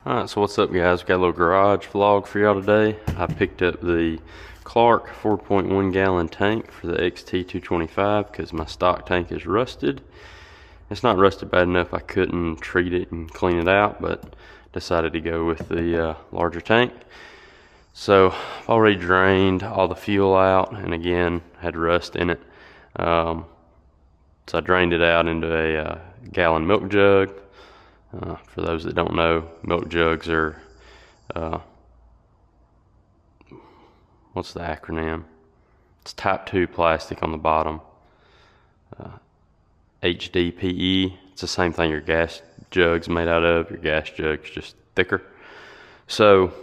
Alright, so what's up guys? Got a little garage vlog for y'all today. I picked up the Clarke 4.1 gallon tank for the XT225 because my stock tank is rusted. It's not rusted bad enough I couldn't treat it and clean it out, but decided to go with the larger tank. So I've already drained all the fuel out, and again had rust in it. So I drained it out into a gallon milk jug. For those that don't know, milk jugs are, what's the acronym? It's type 2 plastic on the bottom. HDPE, it's the same thing your gas jug's made out of. Your gas jug's just thicker. So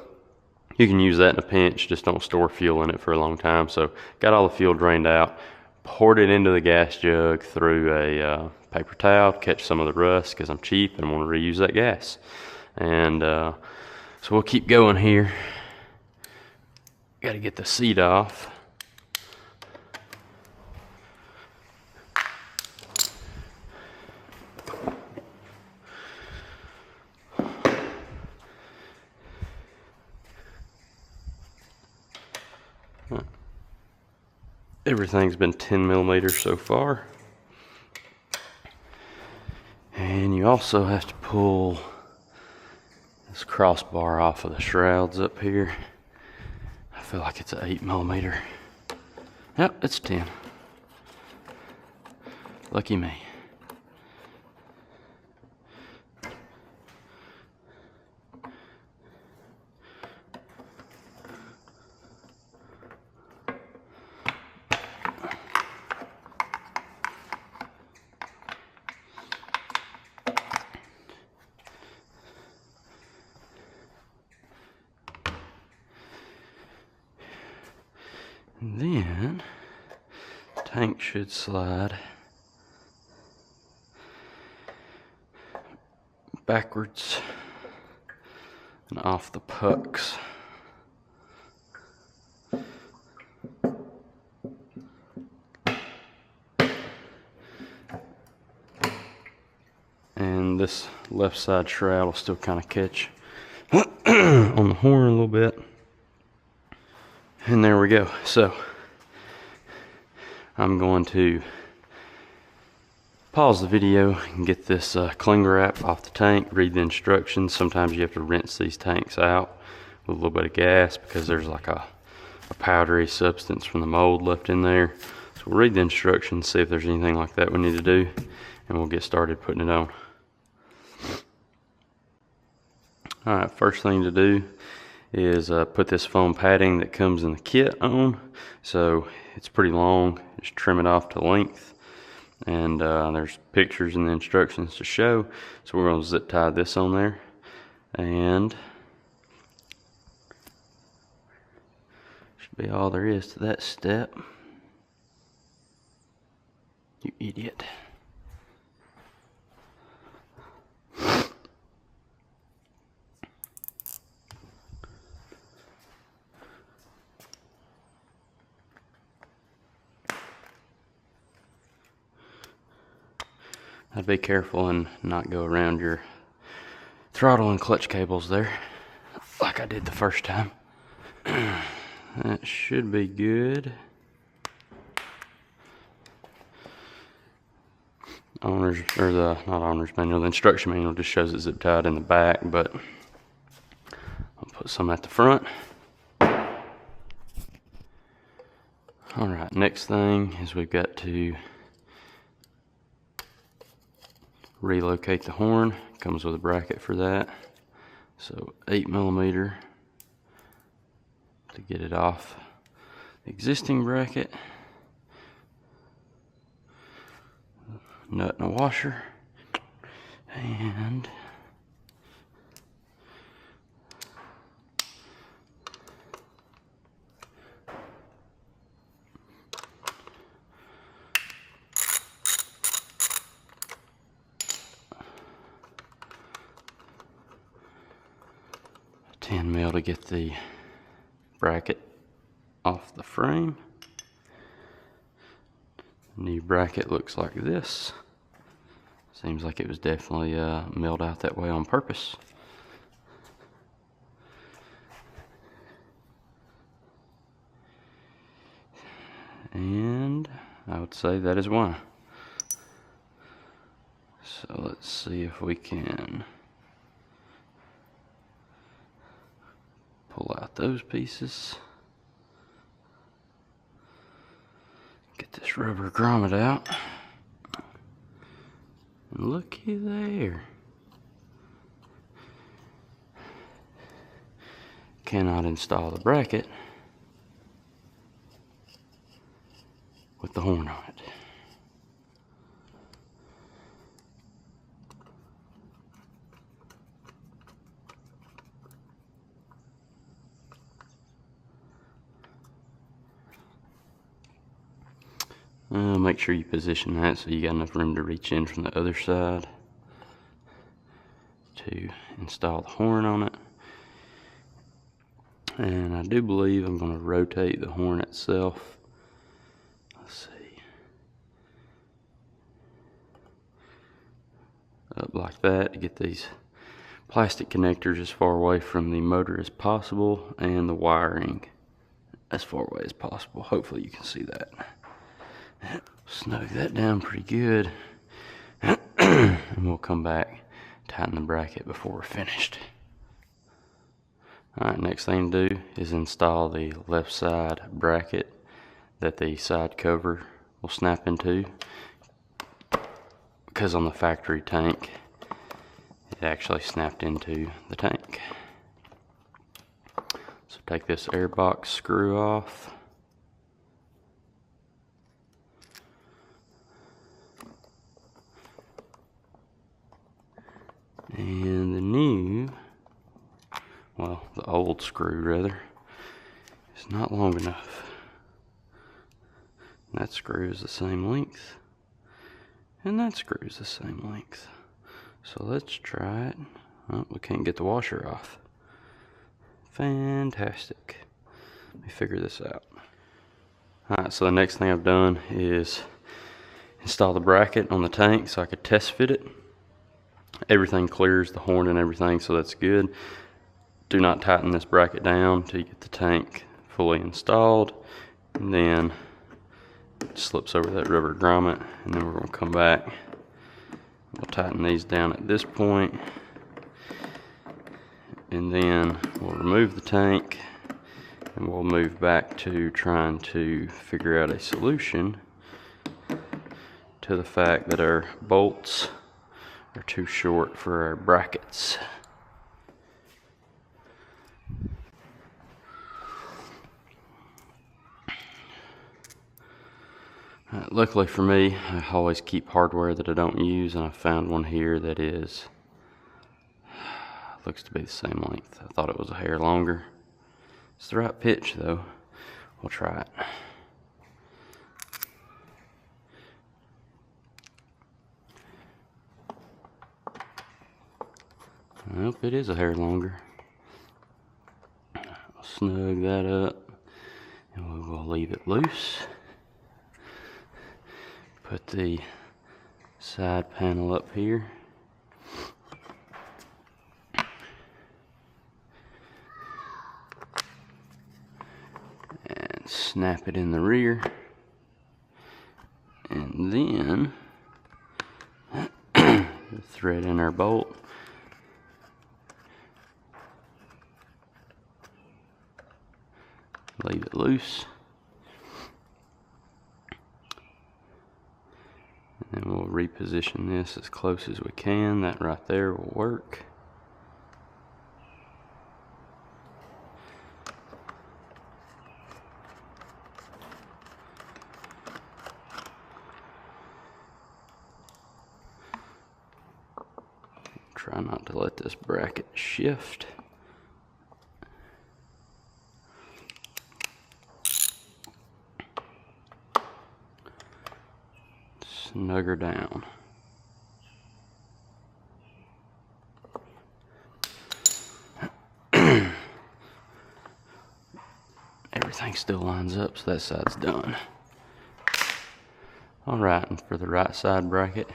you can use that in a pinch, just don't store fuel in it for a long time. So got all the fuel drained out, poured it into the gas jug through a paper towel to catch some of the rust because I'm cheap and want to reuse that gas. And so we'll keep going here. Got to get the seat off. Everything's been 10 millimeters so far. And you also have to pull this crossbar off of the shrouds up here. I feel like it's an 8 millimeter. Yep, it's 10. Lucky me. And then tank should slide backwards and off the pucks. And this left side shroud will still kind of catch on the horn a little bit. And there we go. So I'm going to pause the video and get this cling wrap off the tank, read the instructions. Sometimes you have to rinse these tanks out with a little bit of gas because there's like a powdery substance from the mold left in there. So we'll read the instructions, see if there's anything like that we need to do, and we'll get started putting it on. Alright, first thing to do is put this foam padding that comes in the kit on. So it's pretty long, just trim it off to length, and there's pictures in the instructions to show. So we're going to zip tie this on there, and should be all there is to that step. You idiot. I'd be careful and not go around your throttle and clutch cables there, like I did the first time. That should be good. Owner's, or the, not owner's manual, the instruction manual just shows it zip tied in the back, but I'll put some at the front. Alright, next thing is we've got to relocate the horn. Comes with a bracket for that. So 8 millimeter to get it off the existing bracket. Nut and a washer. And a 10 mil to get the bracket off the frame. New bracket looks like this. Seems like it was definitely milled out that way on purpose. And I would say that is why. So let's see if we can pull out those pieces. Get this rubber grommet out. And looky there. Cannot install the bracket with the horn on it. Make sure you position that so you got enough room to reach in from the other side to install the horn on it. And I do believe I'm going to rotate the horn itself. Let's see. Up like that to get these plastic connectors as far away from the motor as possible and the wiring as far away as possible. Hopefully you can see that. Snug that down pretty good. And we'll come back, tighten the bracket before we're finished. Alright, next thing to do is install the left side bracket that the side cover will snap into, because on the factory tank it actually snapped into the tank. So take this air box screw off. And the new, well, the old screw rather, is not long enough. That screw is the same length, and that screw is the same length. So let's try it. Oh, we can't get the washer off. Fantastic. Let me figure this out. Alright, so the next thing I've done is install the bracket on the tank so I could test fit it. Everything clears, the horn and everything, so that's good. Do not tighten this bracket down till you get the tank fully installed. And then it slips over that rubber grommet, and then we're going to come back. We'll tighten these down at this point, and then we'll remove the tank, and we'll move back to trying to figure out a solution to the fact that our bolts are too short for our brackets. Luckily for me, I always keep hardware that I don't use, and I found one here that is, looks to be the same length. I thought it was a hair longer. It's the right pitch though. We'll try it. Nope, it is a hair longer. I'll snug that up, and we will leave it loose. Put the side panel up here. And snap it in the rear. And then thread in our bolt. Leave it loose. And then we'll reposition this as close as we can. That right there will work. Try not to let this bracket shift. Snug her down. Everything still lines up, so that side's done. Alright, and for the right side bracket,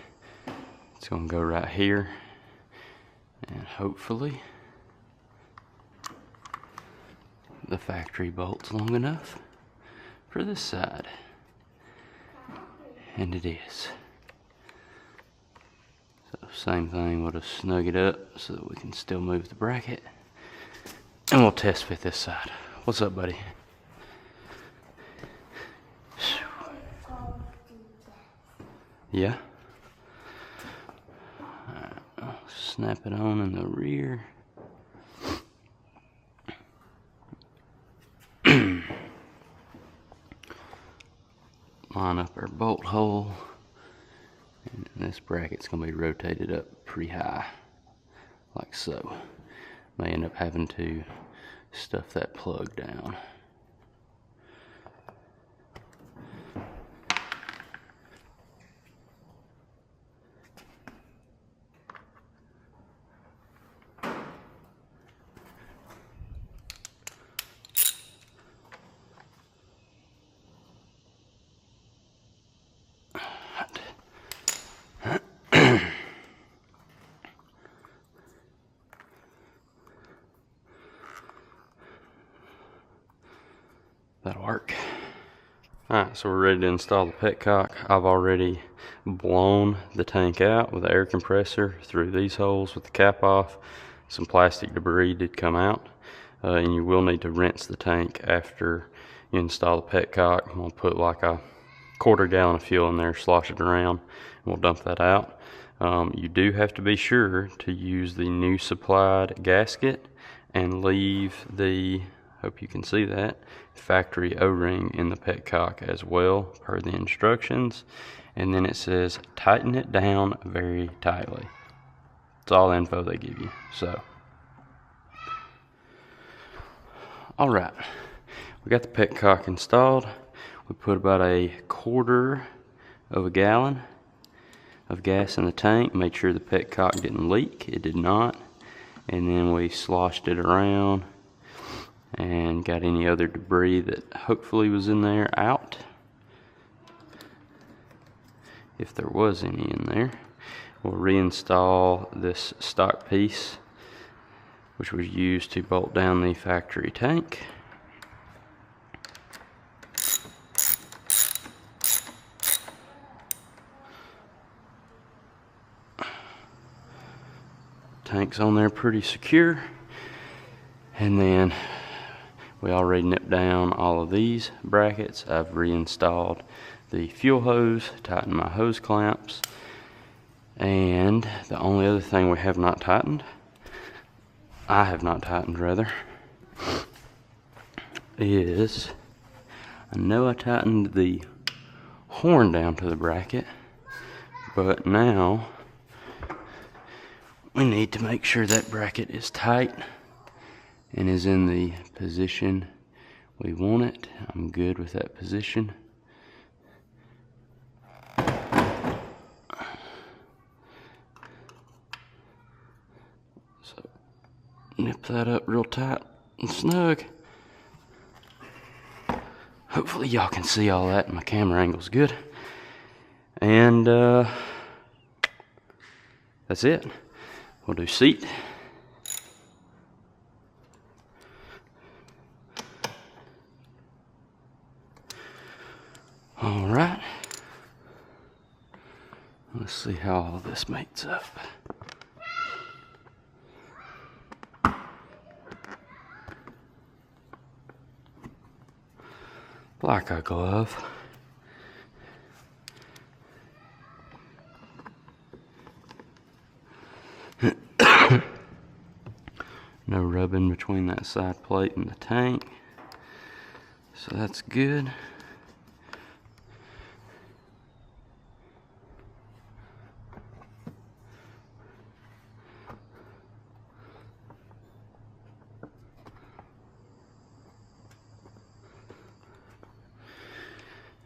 it's going to go right here. And hopefully the factory bolt's long enough for this side. And it is. So same thing, we'll just snug it up so that we can still move the bracket. And we'll test fit this side. What's up, buddy? Yeah? Alright, I'll snap it on in the rear. Line up our bolt hole. And this bracket's going to be rotated up pretty high, like so. May end up having to stuff that plug down. That'll work. Alright, so we're ready to install the petcock. I've already blown the tank out with the air compressor through these holes with the cap off. Some plastic debris did come out. And you will need to rinse the tank after you install the petcock. I'm going to put like a 1/4 gallon of fuel in there, slosh it around, and we'll dump that out. You do have to be sure to use the new supplied gasket and leave the, hope you can see that, factory O-ring in the petcock as well per the instructions. And then it says tighten it down very tightly. It's all the info they give you. So alright, we got the petcock installed. We put about 1/4 of a gallon of gas in the tank, made sure the petcock didn't leak. It did not. And then we sloshed it around and got any other debris that hopefully was in there out, if there was any in there. We'll reinstall this stock piece, which was used to bolt down the factory tank. Tank's on there pretty secure. And then we already nipped down all of these brackets. I've reinstalled the fuel hose, tightened my hose clamps, and the only other thing we have not tightened, I have not tightened rather, is, I know I tightened the horn down to the bracket, but now we need to make sure that bracket is tight and is in the position we want it. I'm good with that position. So nip that up real tight and snug. Hopefully y'all can see all that and my camera angle's good. And that's it. We'll do seat. All right. Let's see how all this mates up. Like a glove. No rubbing between that side plate and the tank, so that's good.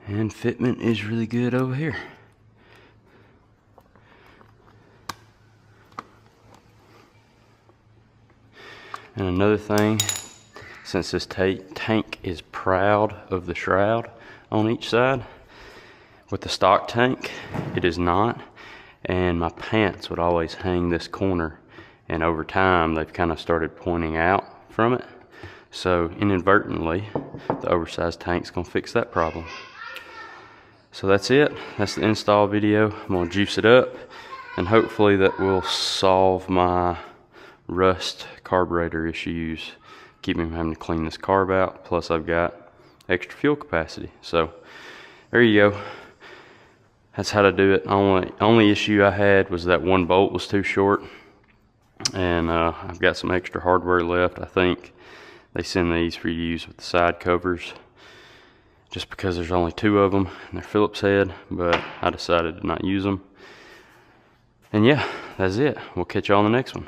And fitment is really good over here. And another thing, since this tank is proud of the shroud on each side, with the stock tank, it is not. And my pants would always hang this corner, and over time they've kind of started pointing out from it. So inadvertently, the oversized tank's gonna fix that problem. So that's it. That's the install video. I'm gonna juice it up, and hopefully that will solve my rust carburetor issues, keep me from having to clean this carb out. Plus I've got extra fuel capacity. So there you go. That's how to do it. Only issue I had was that one bolt was too short, and I've got some extra hardware left. I think they send these for use with the side covers, just because there's only 2 of them and they're Phillips head, but I decided to not use them. And yeah, that's it. We'll catch you on the next one.